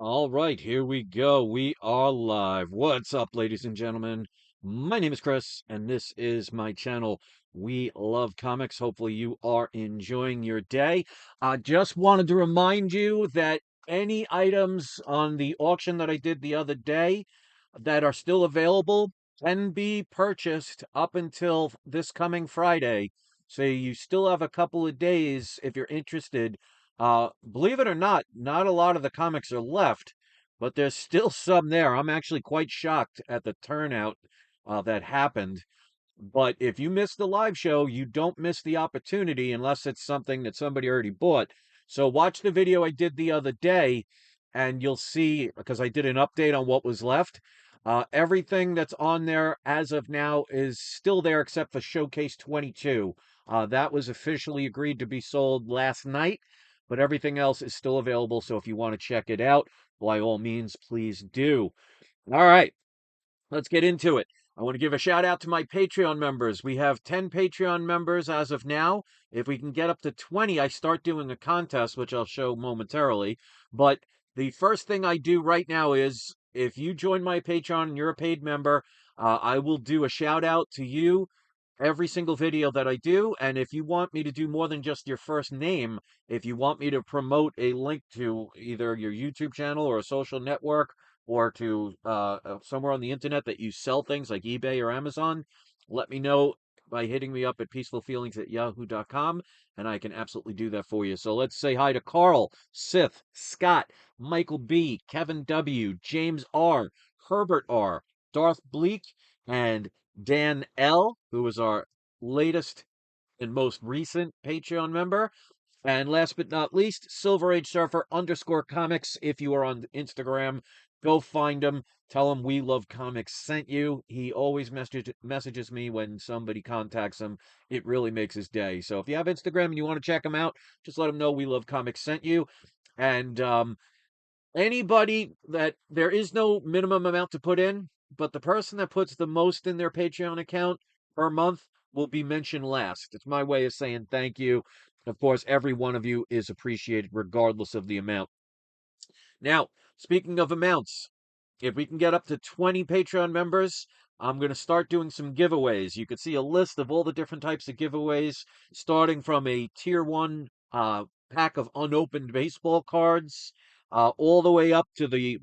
All right, here we go. We are live. What's up, ladies and gentlemen? My name is Chris, and this is my channel. We love comics. Hopefully, you are enjoying your day. I just wanted to remind you that any items on the auction that I did the other day that are still available can be purchased up until this coming Friday. So you still have a couple of days if you're interested. Believe it or not a lot of the comics are left, but there's still some there. I'm actually quite shocked at the turnout that happened. But if you miss the live show, you don't miss the opportunity unless it's something that somebody already bought. So watch the video I did the other day, and you'll see, because I did an update on what was left. Everything that's on there as of now is still there except for Showcase 22. That was officially agreed to be sold last night, but everything else is still available. So if you want to check it out, by all means, please do. All right, let's get into it. I want to give a shout out to my Patreon members. We have 10 Patreon members as of now. If we can get up to 20, I start doing a contest, which I'll show momentarily. But the first thing I do right now is if you join my Patreon and you're a paid member, I will do a shout out to you every single video that I do. And if you want me to do more than just your first name, if you want me to promote a link to either your YouTube channel or a social network or to somewhere on the internet that you sell things like eBay or Amazon, let me know by hitting me up at peacefulfeelings@yahoo.com, and I can absolutely do that for you. So let's say hi to Carl, Sith, Scott, Michael B, Kevin W, James R, Herbert R, Darth Bleak, and Dan L, who is our latest and most recent Patreon member. And last but not least, Silver Age Surfer underscore comics. If you are on Instagram, go find him. Tell him We Love Comics sent you. He always messages me when somebody contacts him. It really makes his day. So if you have Instagram and you want to check him out, just let him know We Love Comics sent you. And anybody that there is no minimum amount to put in, but the person that puts the most in their Patreon account per month will be mentioned last. It's my way of saying thank you. Of course, every one of you is appreciated regardless of the amount. Now, speaking of amounts, if we can get up to 20 Patreon members, I'm going to start doing some giveaways. You can see a list of all the different types of giveaways, starting from a tier 1 pack of unopened baseball cards, all the way up to the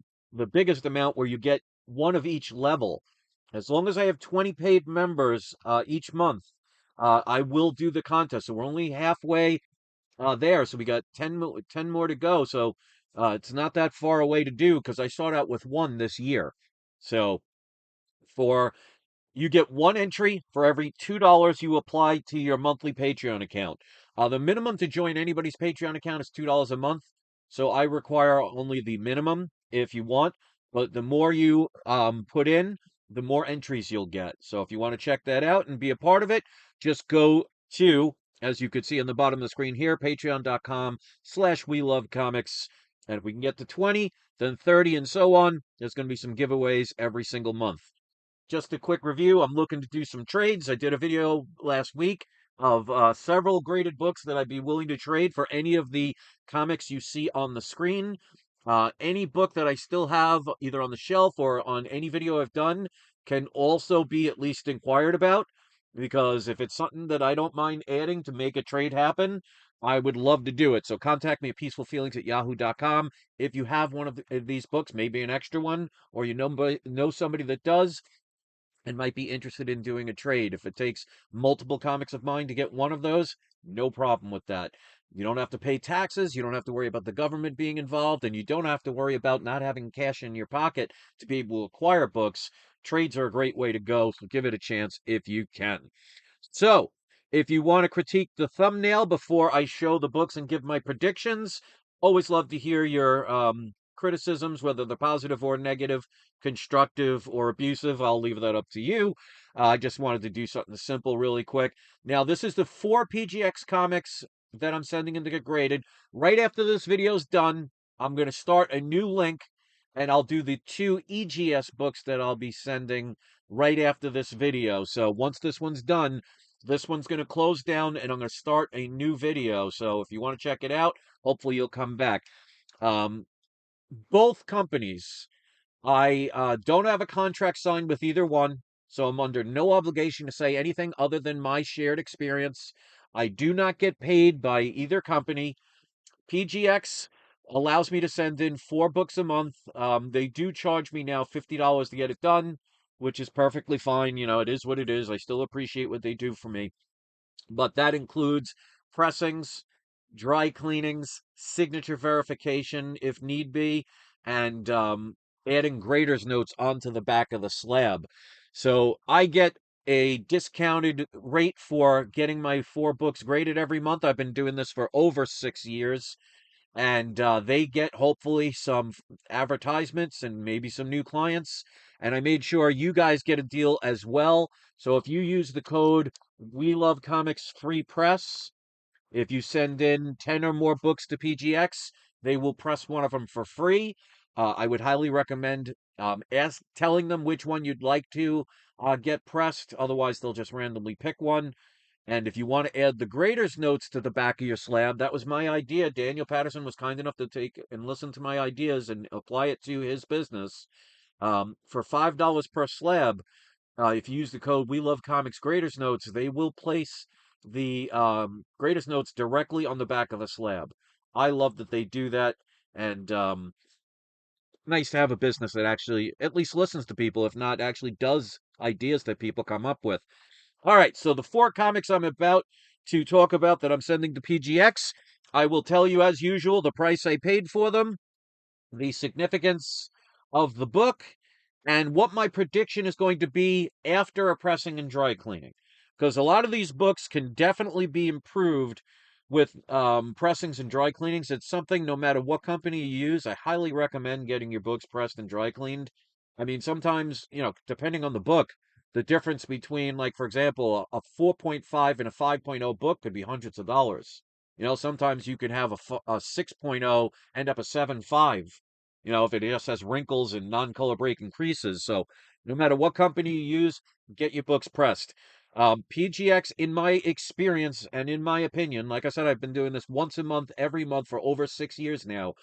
biggest amount where you get one of each level. As long as I have 20 paid members each month, I will do the contest. So we're only halfway there. So we got 10 more to go. So it's not that far away to do because I start out with one this year. So for you get one entry for every $2 you apply to your monthly Patreon account. The minimum to join anybody's Patreon account is $2 a month. So I require only the minimum if you want. But the more you put in, the more entries you'll get. So if you want to check that out and be a part of it, just go to, as you could see on the bottom of the screen here, patreon.com/we love comics. And if we can get to 20, then 30 and so on, there's going to be some giveaways every single month. Just a quick review. I'm looking to do some trades. I did a video last week of several graded books that I'd be willing to trade for any of the comics you see on the screen. Any book that I still have either on the shelf or on any video I've done can also be at least inquired about, because if it's something that I don't mind adding to make a trade happen, I would love to do it. So contact me at peacefulfeelings@yahoo.com. If you have one of these books, maybe an extra one, or you know somebody that does, and might be interested in doing a trade. If it takes multiple comics of mine to get one of those, no problem with that. You don't have to pay taxes, you don't have to worry about the government being involved, and you don't have to worry about not having cash in your pocket to be able to acquire books. Trades are a great way to go, so give it a chance if you can. So, if you want to critique the thumbnail before I show the books and give my predictions, always love to hear your criticisms, whether they're positive or negative, constructive or abusive. I'll leave that up to you. I just wanted to do something simple really quick. Now, this is the 4 PGX comics that I'm sending in to get graded. Right after this video's done, I'm going to start a new link, and I'll do the 2 EGS books that I'll be sending right after this video. So once this one's done, this one's going to close down, and I'm going to start a new video. So if you want to check it out, hopefully you'll come back. Um, both companies. I don't have a contract signed with either one, so I'm under no obligation to say anything other than my shared experience. I do not get paid by either company. PGX allows me to send in 4 books a month. They do charge me now $50 to get it done, which is perfectly fine. You know, it is what it is. I still appreciate what they do for me. But that includes pressings, dry cleanings, signature verification if need be, and adding grader's notes onto the back of the slab. So I get a discounted rate for getting my 4 books graded every month. I've been doing this for over 6 years, and they get hopefully some advertisements and maybe some new clients. And I made sure you guys get a deal as well. So if you use the code We Love Comics Free Press, if you send in 10 or more books to PGX, they will press one of them for free. I would highly recommend telling them which one you'd like to get pressed. Otherwise, they'll just randomly pick one. And if you want to add the grader's notes to the back of your slab, that was my idea. Daniel Patterson was kind enough to take and listen to my ideas and apply it to his business. For $5 per slab, if you use the code We Love Comics Grader's Notes, they will place the Grader's Notes directly on the back of the slab. I love that they do that, and nice to have a business that actually at least listens to people, if not actually does ideas that people come up with. All right, so the 4 comics I'm about to talk about that I'm sending to PGX, I will tell you as usual the price I paid for them, the significance of the book, and what my prediction is going to be after a pressing and dry cleaning. Because a lot of these books can definitely be improved with pressings and dry cleanings. It's something, no matter what company you use, I highly recommend getting your books pressed and dry cleaned. I mean, sometimes, depending on the book, the difference between, like, for example, a 4.5 and a 5.0 book could be hundreds of dollars. Sometimes you can have a 6.0 end up a 7.5, if it just has wrinkles and non-color breaking creases. So no matter what company you use, get your books pressed. PGX, in my experience and in my opinion, like I said, I've been doing this once a month, every month for over 6 years now.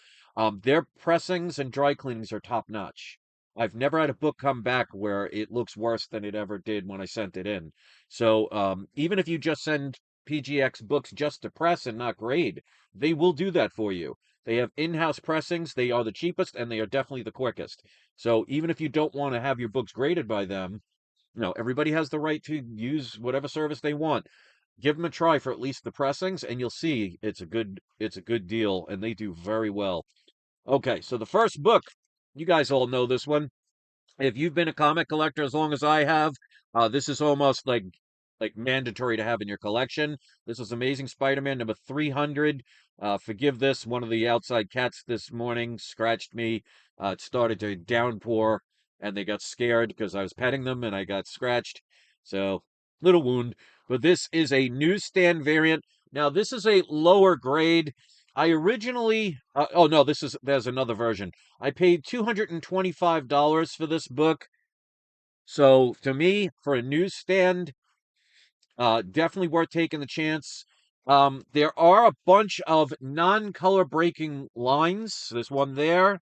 Their pressings and dry cleanings are top notch. I've never had a book come back where it looks worse than it ever did when I sent it in. So even if you just send PGX books just to press and not grade, they will do that for you. They have in-house pressings. They are the cheapest and they are definitely the quickest. So even if you don't want to have your books graded by them, everybody has the right to use whatever service they want. Give them a try for at least the pressings, and you'll see it's a good deal, and they do very well. Okay, so the first book, you guys all know this one. If you've been a comic collector as long as I have, this is almost like mandatory to have in your collection. This is Amazing Spider-Man number 300. Forgive this. One of the outside cats this morning scratched me. It started to downpour, and they got scared because I was petting them and I got scratched. So, little wound. But this is a newsstand variant. Now, this is a lower grade. I originally, oh no, there's another version. I paid $225 for this book. So to me, for a newsstand, definitely worth taking the chance. There are a bunch of non-color breaking lines. There's one there.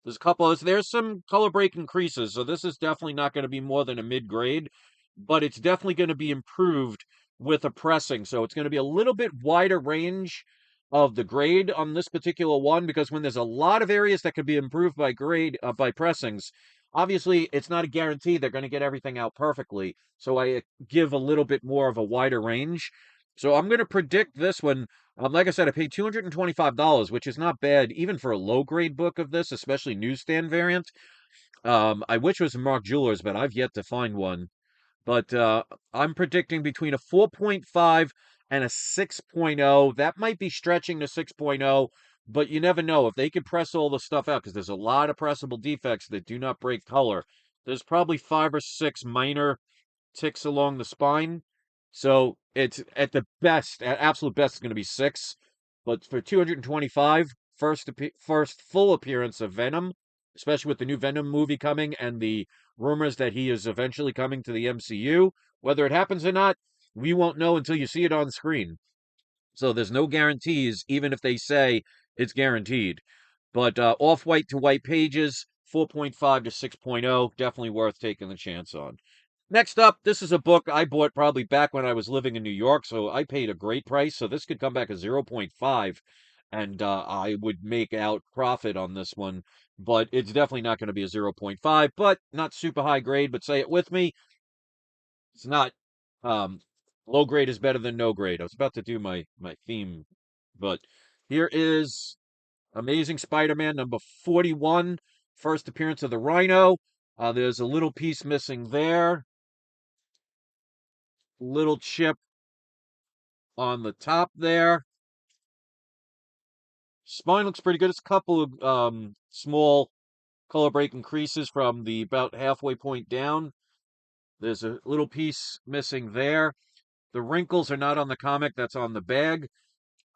There's a couple of, there's some color breaking creases, so this is definitely not going to be more than a mid grade, but it's definitely going to be improved with a pressing. So it's going to be a little bit wider range of the grade on this particular one, because when there's a lot of areas that could be improved by grade by pressings, obviously it's not a guarantee they're going to get everything out perfectly. So I give a little bit more of a wider range. So I'm going to predict this one. Like I said, I paid $225, which is not bad, even for a low grade book of this, especially newsstand variant. I wish it was Mark Jewelers, but I've yet to find one. But I'm predicting between a 4.5 and a 6.0. That might be stretching to 6.0, but you never know. If they could press all the stuff out, because there's a lot of pressable defects that do not break color, there's probably 5 or 6 minor ticks along the spine. So it's at the best, at absolute best, it's going to be 6. But for 225, first full appearance of Venom, especially with the new Venom movie coming and the rumors that he is eventually coming to the MCU. Whether it happens or not, we won't know until you see it on screen. So there's no guarantees, even if they say it's guaranteed. But off-white to white pages, 4.5 to 6.0, definitely worth taking the chance on. Next up, this is a book I bought probably back when I was living in New York, so I paid a great price. So this could come back as 0.5, and I would make out profit on this one. But it's definitely not going to be a 0.5, but not super high grade. But say it with me, it's not um, low grade is better than no grade. I was about to do my theme, but here is Amazing Spider-Man number 41, first appearance of the Rhino. There's a little piece missing there, little chip on the top there. Spine looks pretty good. It's a couple of small color break increases from the about halfway point down. There's a little piece missing there. The wrinkles are not on the comic, that's on the bag.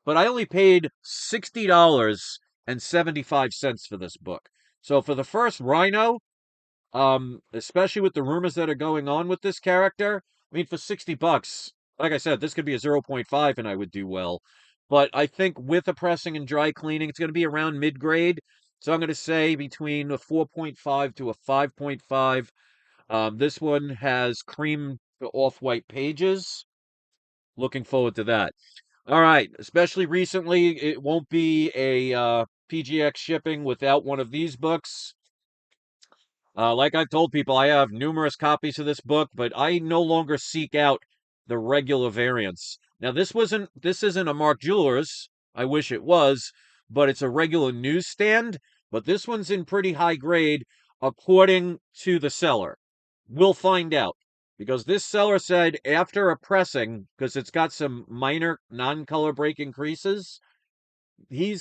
But I only paid $60.75 for this book. So for the first Rhino, especially with the rumors that are going on with this character, I mean, for 60 bucks, like I said, this could be a 0.5 and I would do well. But I think with the pressing and dry cleaning, it's going to be around mid-grade. So I'm going to say between a 4.5 to a 5.5. This one has cream to off-white pages. Looking forward to that. All right, especially recently, it won't be a PGX shipping without one of these books. Like I've told people, I have numerous copies of this book, but I no longer seek out the regular variants. Now, this isn't a Mark Jewelers. I wish it was, but it's a regular newsstand. But this one's in pretty high grade, according to the seller. We'll find out because this seller said after a pressing, because it's got some minor non-color break increases, he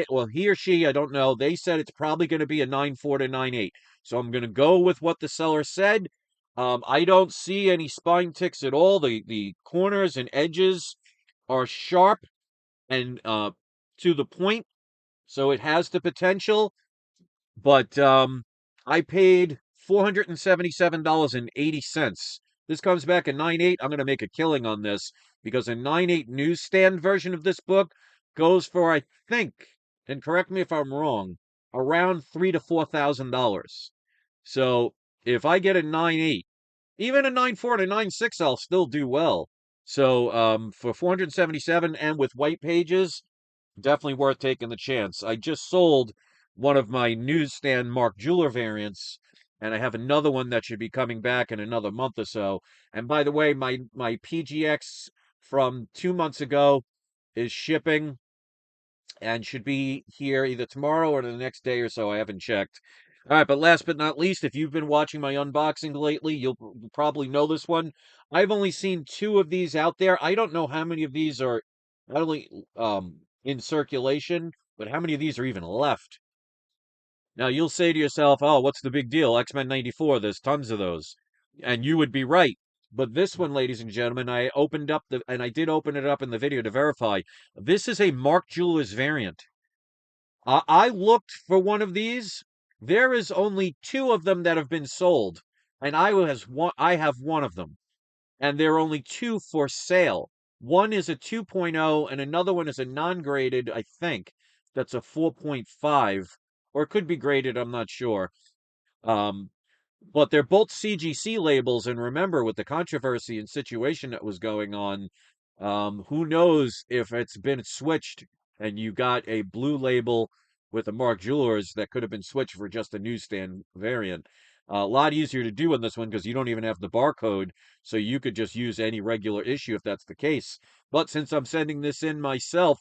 or she, I don't know, they said it's probably going to be a 9.4 to 9.8. So I'm going to go with what the seller said. I don't see any spine ticks at all. The corners and edges are sharp and to the point, so it has the potential. But I paid $477.80. This comes back at 9.8. I'm going to make a killing on this because a 9.8 newsstand version of this book goes for, I think, and correct me if I'm wrong, around $3,000 to $4,000. So if I get a 9.8, even a 9.4 to 9.6, I'll still do well. So for 477 and with white pages, definitely worth taking the chance. I just sold one of my newsstand Mark Jeweler variants, and I have another one that should be coming back in another month or so. And by the way, my PGX from 2 months ago is shipping and should be here either tomorrow or the next day or so. I haven't checked. All right, but last but not least, if you've been watching my unboxing lately, you'll probably know this one. I've only seen two of these out there. I don't know how many of these are not only in circulation, but how many of these are even left. Now, you'll say to yourself, oh, what's the big deal? X-Men 94, there's tons of those. And you would be right. But this one, ladies and gentlemen, I did open it up in the video to verify. This is a Mark Jewelers variant. I looked for one of these. There is only two of them that have been sold, and I have one of them, and there are only two for sale. One is a 2.0, and another one is a non-graded, I think, that's a 4.5, or it could be graded, I'm not sure. Um, but they're both CGC labels, and remember, with the controversy and situation that was going on, who knows if it's been switched and you got a blue label with a Mark Jewelers that could have been switched for just a newsstand variant. A lot easier to do on this one because you don't even have the barcode, so you could just use any regular issue if that's the case. But since I'm sending this in myself,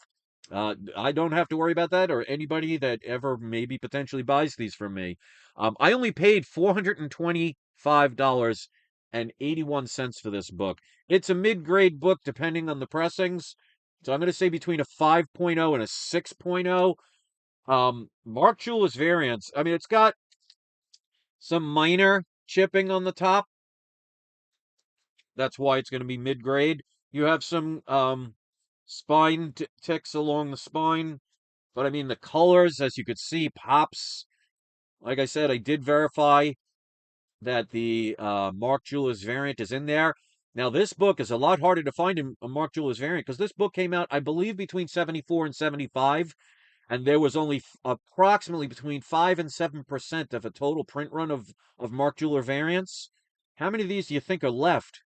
I don't have to worry about that or anybody that ever maybe potentially buys these from me. I only paid $425.81 for this book. It's a mid-grade book depending on the pressings. So I'm going to say between a 5.0 and a 6.0. Mark Jewelers variants. I mean, it's got some minor chipping on the top. That's why it's going to be mid-grade. You have some spine ticks along the spine. But I mean, the colors, as you could see, pops. Like I said, I did verify that the Mark Jewelers variant is in there. Now, this book is a lot harder to find in a Mark Jewelers variant because this book came out, I believe, between 74 and 75. and there was only approximately between 5 and 7% of a total print run of Mark Jeweler variants. How many of these do you think are left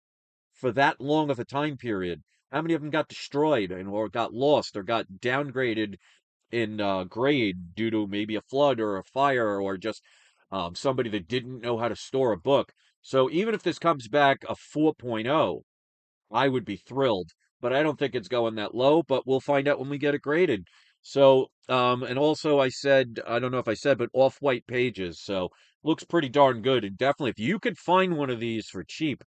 for that long of a time period? How many of them got destroyed and or got lost or got downgraded in grade due to maybe a flood or a fire or just somebody that didn't know how to store a book? So even if this comes back a 4.0, I would be thrilled, but I don't think it's going that low, but we'll find out when we get it graded. So, and also I said, I don't know if I said, but off-white pages. So looks pretty darn good. And definitely if you could find one of these for cheap,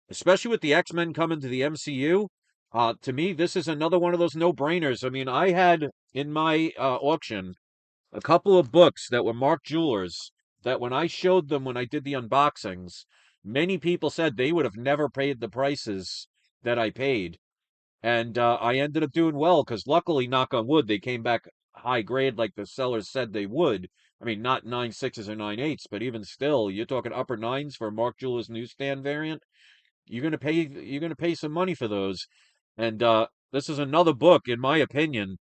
especially with the X-Men coming to the MCU, to me, this is another one of those no-brainers. I mean, I had in my auction a couple of books that were Mark Jewelers that when I showed them when I did the unboxings, many people said they would have never paid the prices that I paid. And I ended up doing well because luckily, knock on wood, they came back high grade like the sellers said they would. I mean, not 9.6s or 9.8s, but even still, you're talking upper nines for a Mark Jewelers newsstand variant. You're gonna pay some money for those. And this is another book, in my opinion,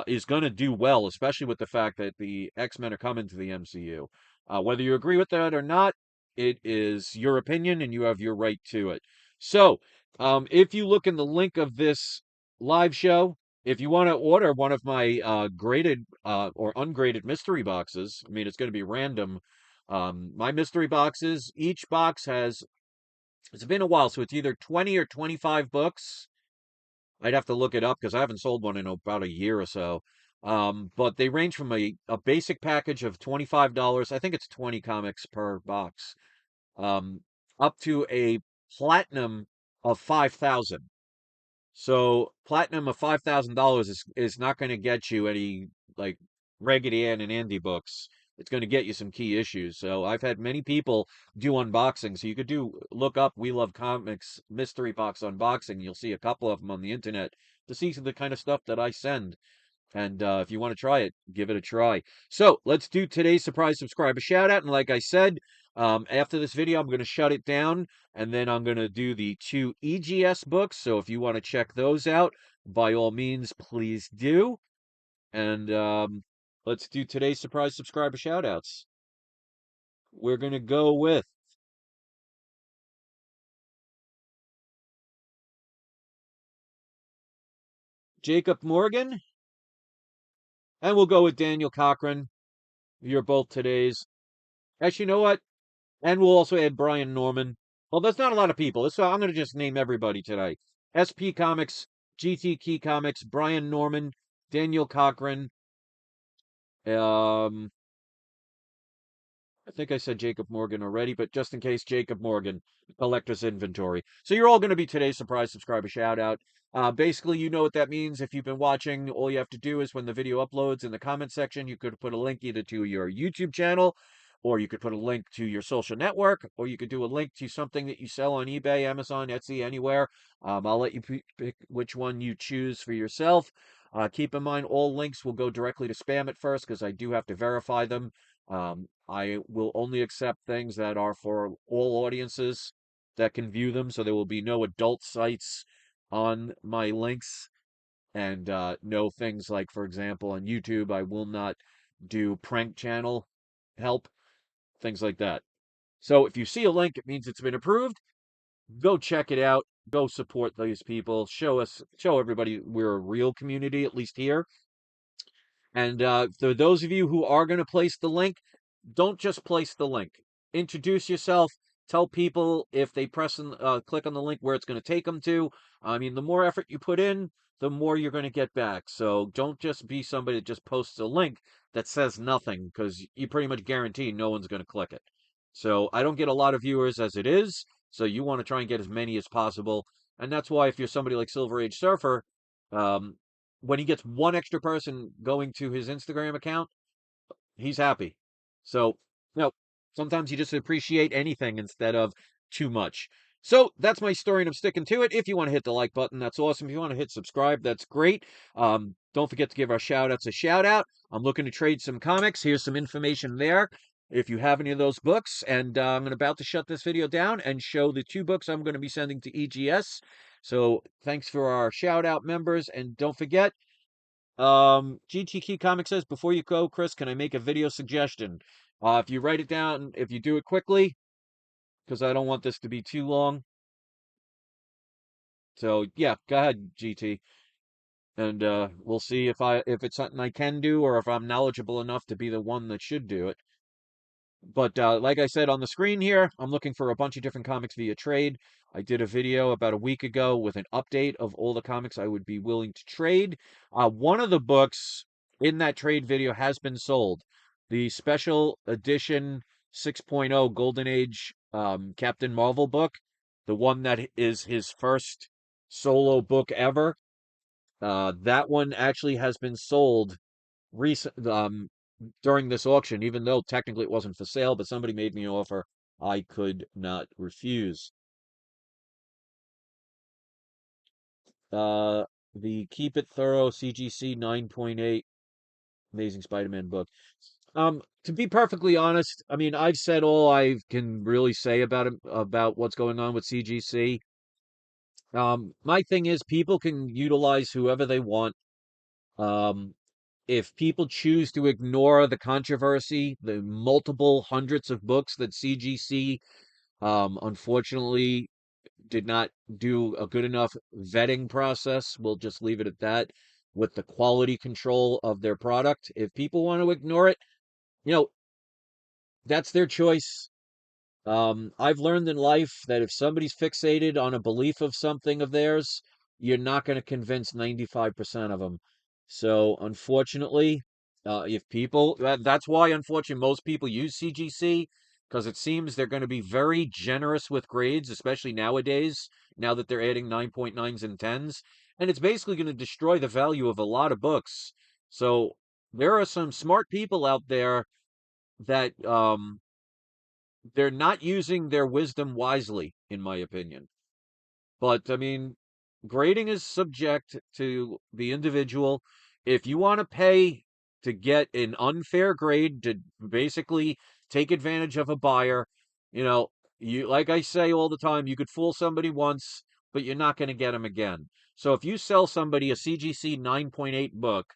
is gonna do well, especially with the fact that the X-Men are coming to the MCU. Whether you agree with that or not, it is your opinion and you have your right to it. So, if you look in the link of this live show, if you want to order one of my graded or ungraded mystery boxes, I mean, it's going to be random. My mystery boxes, each box has, it's been a while, so it's either 20 or 25 books. I'd have to look it up because I haven't sold one in about a year or so. But they range from a basic package of $25. I think it's 20 comics per box, um, up to a platinum of 5,000. So platinum of $5,000 is not going to get you any like Raggedy Ann and Andy books. It's going to get you some key issues. So I've had many people do unboxings. So you could do look up We Love Comics mystery box unboxing. You'll see a couple of them on the internet to see the kind of stuff that I send. And if you want to try it, give it a try. So let's do today's surprise subscriber shout out. And like I said, after this video, I'm going to shut it down and then I'm going to do the two EGS books. So if you want to check those out, by all means, please do. And let's do today's surprise subscriber shout outs. We're going to go with Jacob Morgan and we'll go with Daniel Cochran. You're both today's. Actually, you know what? And we'll also add Brian Norman. Well, there's not a lot of people, so I'm going to just name everybody today. SP Comics, GT Key Comics, Brian Norman, Daniel Cochran. Um, I think I said Jacob Morgan already, but just in case, Jacob Morgan, Collector's Inventory. So you're all going to be today's surprise subscriber shout out. Basically, you know what that means. If you've been watching, all you have to do is when the video uploads in the comment section, you could put a link either to your YouTube channel, or you could put a link to your social network, or you could do a link to something that you sell on eBay, Amazon, Etsy, anywhere. I'll let you pick which one you choose for yourself. Keep in mind, all links will go directly to spam at first because I do have to verify them. I will only accept things that are for all audiences that can view them, so there will be no adult sites on my links, and no things like, for example, on YouTube, I will not do prank channel help, things like that. So if you see a link, it means it's been approved. Go check it out. Go support these people. Show everybody we're a real community, at least here. And for those of you who are going to place the link, don't just place the link. Introduce yourself. Tell people if they click on the link where it's going to take them to. I mean, the more effort you put in, the more you're going to get back. So don't just be somebody that just posts a link that says nothing because you pretty much guarantee no one's going to click it. So I don't get a lot of viewers as it is. So you want to try and get as many as possible. And that's why if you're somebody like Silver Age Surfer, um, when he gets one extra person going to his Instagram account, he's happy. So, sometimes you just appreciate anything instead of too much. So that's my story, and I'm sticking to it. If you want to hit the like button, that's awesome. If you want to hit subscribe, that's great. Don't forget to give our shout outs a shout out. I'm looking to trade some comics. Here's some information there. If you have any of those books, and I'm about to shut this video down and show the two books I'm going to be sending to EGS. So thanks for our shout out members, and don't forget, GTK Comic says, before you go, Chris, can I make a video suggestion? If you write it down, if you do it quickly, because I don't want this to be too long. So yeah, go ahead, GT, and we'll see if it's something I can do or if I'm knowledgeable enough to be the one that should do it. But like I said on the screen here, I'm looking for a bunch of different comics via trade. I did a video about a week ago with an update of all the comics I would be willing to trade. One of the books in that trade video has been sold. The special edition 6.0 Golden Age Captain Marvel book, the one that is his first solo book ever. That one actually has been sold recent during this auction, even though technically it wasn't for sale, but somebody made me an offer I could not refuse. Uh, the Keep It Thorough CGC 9.8 Amazing Spider-Man book. To be perfectly honest, I mean, I've said all I can really say about it, about what's going on with CGC. My thing is people can utilize whoever they want. Um, if people choose to ignore the controversy, the multiple hundreds of books that CGC unfortunately did not do a good enough vetting process, we'll just leave it at that, with the quality control of their product. If people want to ignore it, you know, that's their choice. I've learned in life that if somebody's fixated on a belief of something of theirs, you're not going to convince 95% of them. So, unfortunately, if people, that's why, unfortunately, most people use CGC because it seems they're going to be very generous with grades, especially nowadays, now that they're adding 9.9s and 10s. And it's basically going to destroy the value of a lot of books. So, there are some smart people out there that they're not using their wisdom wisely, in my opinion. But I mean, grading is subject to the individual. If you want to pay to get an unfair grade to basically take advantage of a buyer, you know, you like I say all the time, you could fool somebody once, but you're not going to get them again. So if you sell somebody a CGC 9.8 book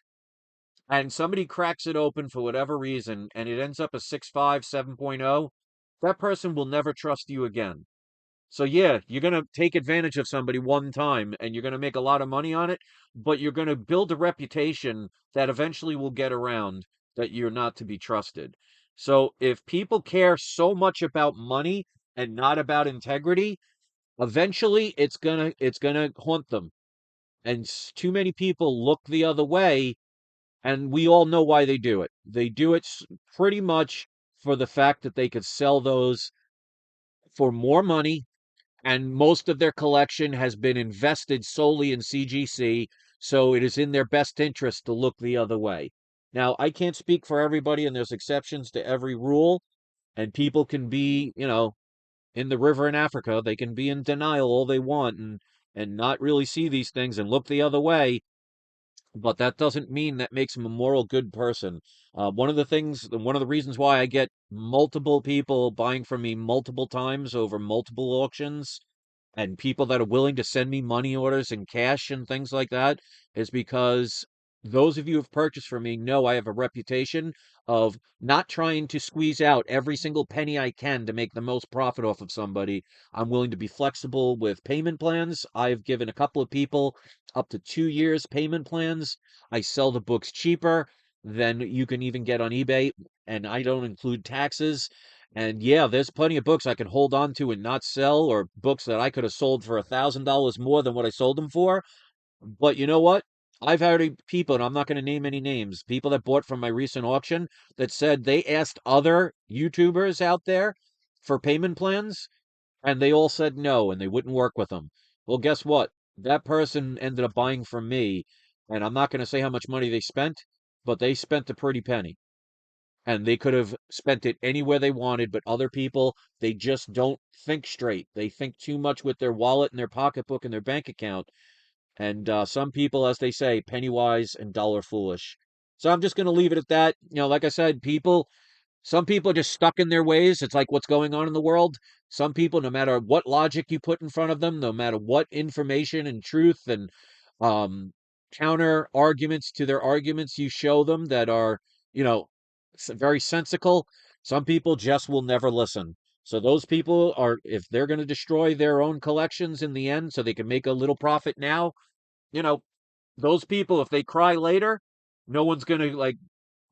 and somebody cracks it open for whatever reason and it ends up a 6.5, 7.0, that person will never trust you again. So yeah, you're going to take advantage of somebody one time and you're going to make a lot of money on it, but you're going to build a reputation that eventually will get around that you're not to be trusted. So if people care so much about money and not about integrity, eventually it's going to haunt them. And too many people look the other way, and we all know why they do it. They do it pretty much for the fact that they could sell those for more money, and most of their collection has been invested solely in CGC, so it is in their best interest to look the other way. Now, I can't speak for everybody, and there's exceptions to every rule, and people can be, in the river in Africa, they can be in denial all they want and not really see these things and look the other way, but that doesn't mean that makes him a moral good person. One of the reasons why I get multiple people buying from me multiple times over multiple auctions and people that are willing to send me money orders and cash and things like that is because those of you who've purchased from me know I have a reputation of not trying to squeeze out every single penny I can to make the most profit off of somebody. I'm willing to be flexible with payment plans. I've given a couple of people up to 2 years payment plans. I sell the books cheaper than you can even get on eBay, and I don't include taxes. And yeah, there's plenty of books I can hold on to and not sell, or books that I could have sold for $1,000 more than what I sold them for. But you know what? I've had people, and I'm not going to name any names, people that bought from my recent auction that said they asked other YouTubers out there for payment plans, and they all said no, and they wouldn't work with them. Well, guess what? That person ended up buying from me, and I'm not going to say how much money they spent, but they spent a pretty penny, and they could have spent it anywhere they wanted, but other people, they just don't think straight. They think too much with their wallet and their pocketbook and their bank account. And some people, as they say, penny wise and dollar foolish. So I'm just going to leave it at that. Like I said, some people are just stuck in their ways. It's like what's going on in the world. Some people, no matter what logic you put in front of them, no matter what information and truth and um, counter arguments to their arguments you show them that are, you know, very sensical, some people just will never listen. So those people are, if they're going to destroy their own collections in the end so they can make a little profit now, you know, those people, if they cry later, no one's going to like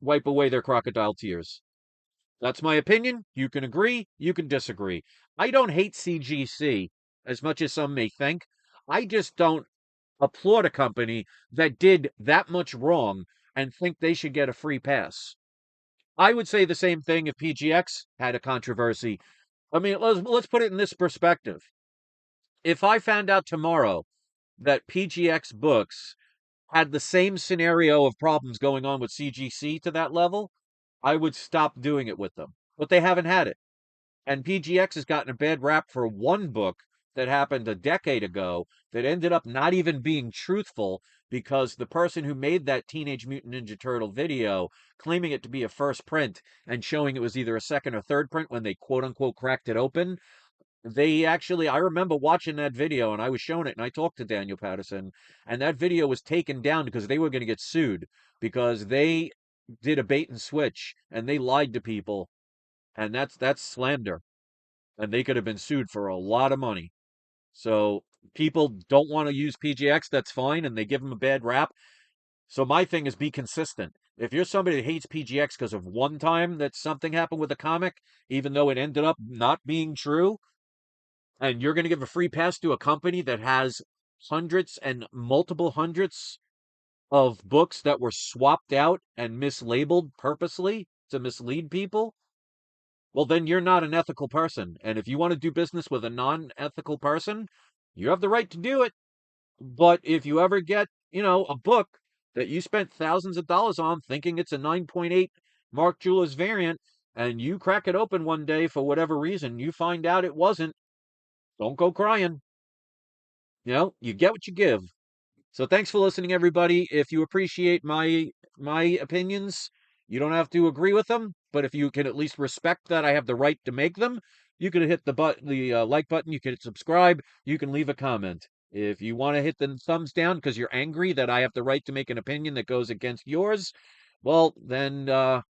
wipe away their crocodile tears. That's my opinion. You can agree, you can disagree. I don't hate CGC as much as some may think. I just don't applaud a company that did that much wrong and think they should get a free pass. I would say the same thing if PGX had a controversy. I mean, let's put it in this perspective. If I found out tomorrow that PGX books had the same scenario of problems going on with CGC to that level, I would stop doing it with them. But they haven't had it. And PGX has gotten a bad rap for one book that happened a decade ago that ended up not even being truthful because the person who made that Teenage Mutant Ninja Turtle video, claiming it to be a first print and showing it was either a second or third print when they quote unquote cracked it open, they actually, I remember watching that video and I was shown it and I talked to Daniel Patterson, and that video was taken down because they were going to get sued because they did a bait and switch and they lied to people, and that's slander, and they could have been sued for a lot of money. So people don't want to use PGX, that's fine, and they give them a bad rap. So my thing is be consistent. If you're somebody that hates PGX because of one time that something happened with a comic, even though it ended up not being true, and you're going to give a free pass to a company that has hundreds and multiple hundreds of books that were swapped out and mislabeled purposely to mislead people, well, then you're not an ethical person. And if you want to do business with a non-ethical person, you have the right to do it. But if you ever get, a book that you spent thousands of dollars on thinking it's a 9.8 Mark Jewelers variant, and you crack it open one day for whatever reason, you find out it wasn't, don't go crying. You get what you give. So thanks for listening, everybody. If you appreciate my opinions, you don't have to agree with them, but if you can at least respect that I have the right to make them, you can hit the like button. You can hit subscribe. You can leave a comment. If you want to hit the thumbs down because you're angry that I have the right to make an opinion that goes against yours, well, then the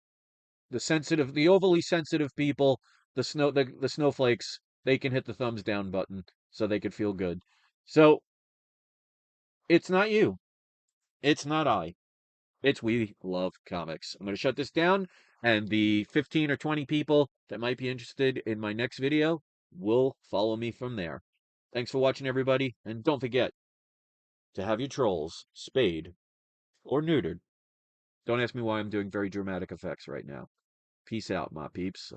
overly sensitive people, the snowflakes, they can hit the thumbs down button so they could feel good. So it's not you. It's not I. It's We Love Comics. I'm going to shut this down, and the 15 or 20 people that might be interested in my next video will follow me from there. Thanks for watching, everybody, and don't forget to have your trolls spayed or neutered. Don't ask me why I'm doing very dramatic effects right now. Peace out, my peeps.